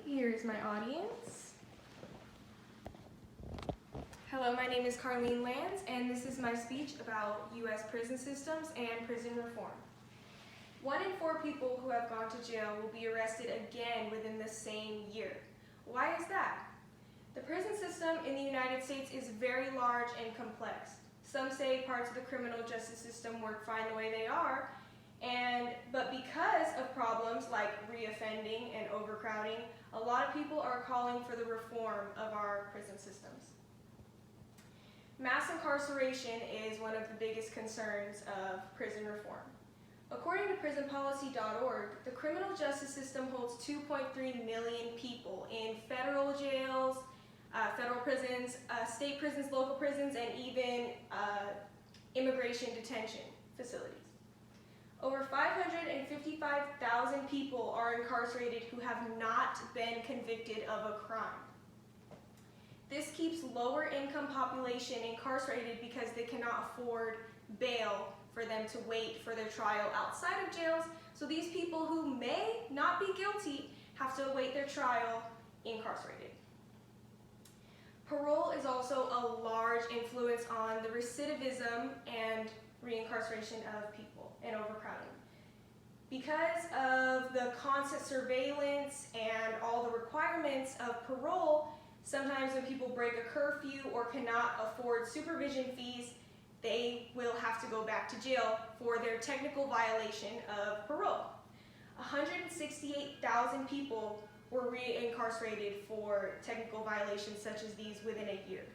Here's my audience. Hello, my name is Carlene Lands, and this is my speech about U.S. prison systems and prison reform. 1 in 4 people who have gone to jail will be arrested again within the same year. Why is that? The prison system in the United States is very large and complex. Some say parts of the criminal justice system work fine the way they are, but because of problems like reoffending and overcrowding, a lot of people are calling for the reform of our prison systems. Mass incarceration is one of the biggest concerns of prison reform. According to prisonpolicy.org, the criminal justice system holds 2.3 million people in federal jails, federal prisons, state prisons, local prisons, and even immigration detention facilities. Over 555,000 people are incarcerated who have not been convicted of a crime. This keeps lower income population incarcerated because they cannot afford bail for them to wait for their trial outside of jails. So these people who may not be guilty have to await their trial incarcerated. Parole is also a large influence on the recidivism and reincarceration of people and overcrowding. Because of the constant surveillance and all the requirements of parole, sometimes when people break a curfew or cannot afford supervision fees, they will have to go back to jail for their technical violation of parole. 168,000 people were reincarcerated for technical violations such as these within a year.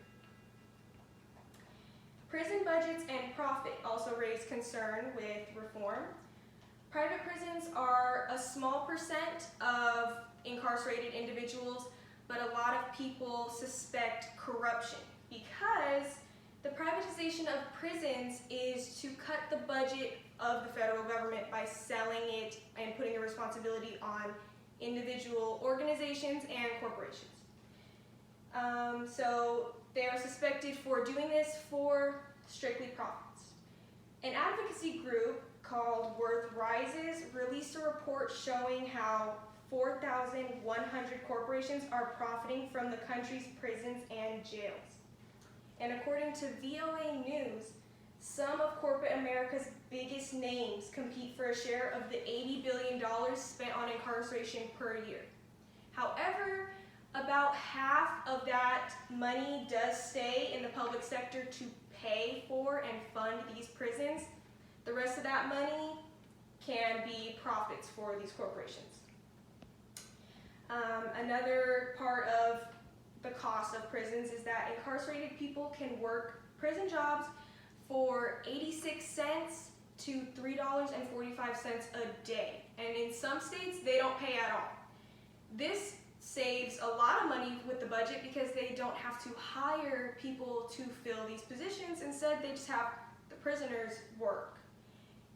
Prison budgets and profit also raise concern with reform. Private prisons are a small percent of incarcerated individuals, but a lot of people suspect corruption because the privatization of prisons is to cut the budget of the federal government by selling it and putting the responsibility on individual organizations and corporations. So they are suspected for doing this for strictly profits. An advocacy group called Worth Rises released a report showing how 4,100 corporations are profiting from the country's prisons and jails. And according to VOA News, some of corporate America's biggest names compete for a share of the $80 billion spent on incarceration per year. However, about half of that money does stay in the public sector to pay for and fund these prisons. The rest of that money can be profits for these corporations. Another part of the cost of prisons is that incarcerated people can work prison jobs for 86 cents to $3.45 a day. And in some states, they don't pay at all. This saves a lot of money with the budget because they don't have to hire people to fill these positions. Instead, they just have the prisoners work.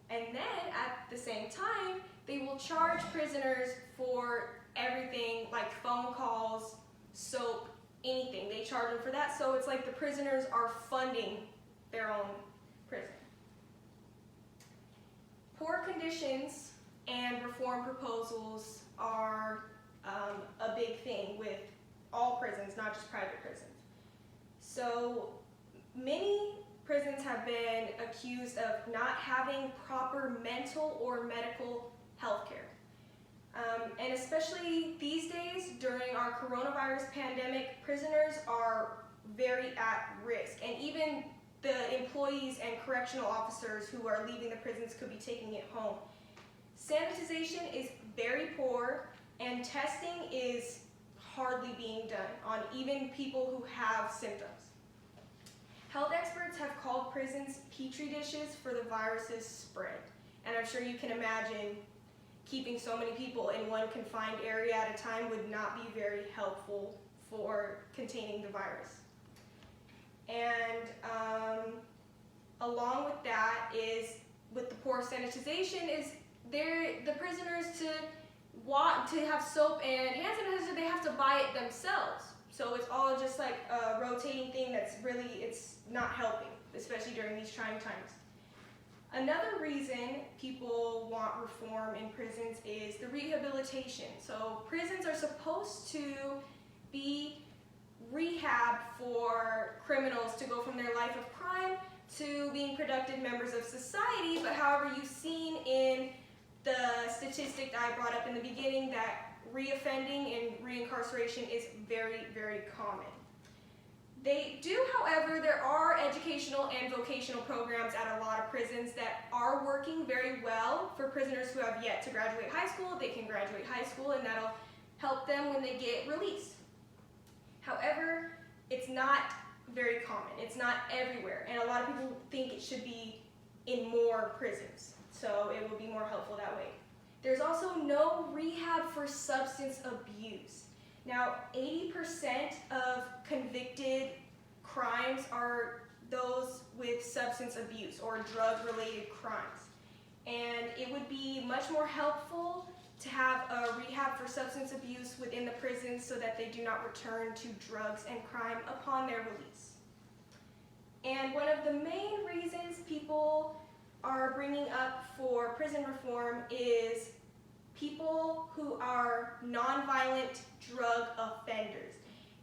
And then at the same time, they will charge prisoners for everything like phone calls, soap, anything. They charge them for that, so it's like the prisoners are funding their own prison. Poor conditions and reform proposals are a big thing with all prisons, not just private prisons. So many prisons have been accused of not having proper mental or medical health care. And especially these days, during our coronavirus pandemic, prisoners are very at risk. And even the employees and correctional officers who are leaving the prisons could be taking it home. Sanitization is very poor, and testing is hardly being done on even people who have symptoms. Health experts have called prisons petri dishes for the virus's spread. And I'm sure you can imagine keeping so many people in one confined area at a time would not be very helpful for containing the virus. And along with that is, with the poor sanitization, is the prisoners to have soap and hand sanitizer, they have to buy it themselves. So it's all just like a rotating thing that's really, it's not helping, especially during these trying times. Another reason people want reform in prisons is the rehabilitation. So prisons are supposed to be rehab for criminals to go from their life of crime to being productive members of society, but however, you've seen in the statistic that I brought up in the beginning that reoffending and reincarceration is very, very common. They do, however, there are educational and vocational programs at a lot of prisons that are working very well for prisoners who have yet to graduate high school. They can graduate high school and that'll help them when they get released. However, it's not very common. It's not everywhere, and a lot of people think it should be in more prisons, so it will be more helpful that way. There's also no rehab for substance abuse. Now, 80% of convicted crimes are those with substance abuse or drug-related crimes, and it would be much more helpful to have a rehab for substance abuse within the prisons so that they do not return to drugs and crime upon their release. And one of the main reasons people are bringing up for prison reform is people who are nonviolent drug offenders.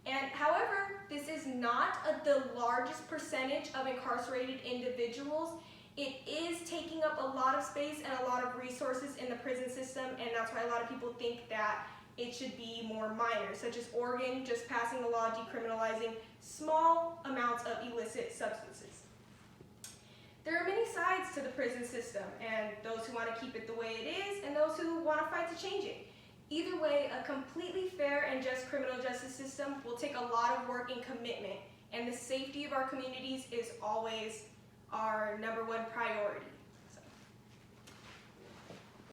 And however, this is not the largest percentage of incarcerated individuals. It is taking up a lot of space and a lot of resources in the prison system, and that's why a lot of people think that it should be more minor, such as Oregon just passing a law decriminalizing small amounts of illicit substances. There are many sides to the prison system, and those who want to keep it the way it is, and those who want to fight to change it. Either way, a completely fair and just criminal justice system will take a lot of work and commitment, and the safety of our communities is always our #1 priority.